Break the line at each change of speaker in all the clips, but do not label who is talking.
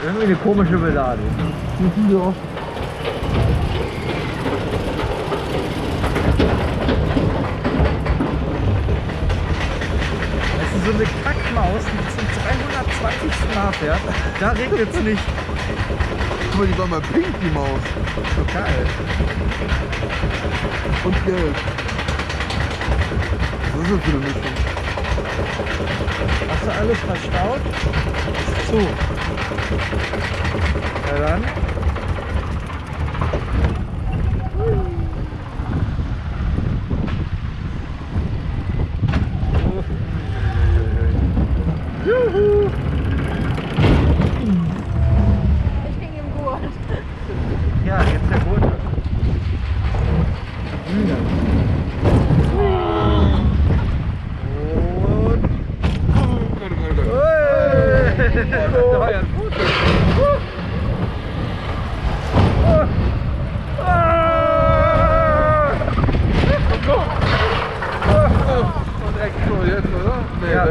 Irgendwie eine komische Beladung. Ja. Das ist so eine Kackmaus, die zum 320. Mal fährt. Da regnet es nicht.
Guck mal, die war mal pink, die Maus.
Total.
Und gelb. Was ist das für eine Mischung?
Hast du alles verstaut? Zu. Na dann. Juhu!
Ich hing im Gurt.
Ja, jetzt der Gurt. Da war ja ein Foto.
Und Expo jetzt, oder? Nee,
Ja.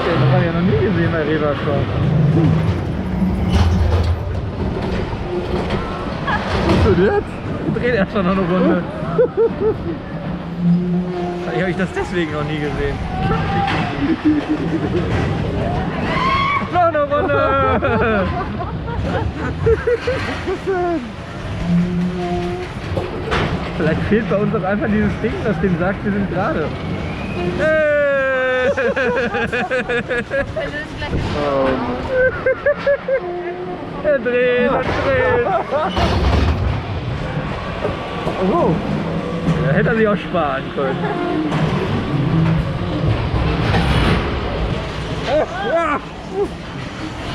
Das habe ich ja noch nie gesehen bei Reverchon.
Was denn jetzt?
Dreht erst noch eine Runde. Vielleicht habe ich das deswegen noch nie gesehen. Noch eine Runde! Vielleicht fehlt bei uns auch einfach dieses Ding, das dem sagt, wir sind gerade. Er dreht, er dreht. Oh. Da hätte er sich auch sparen können.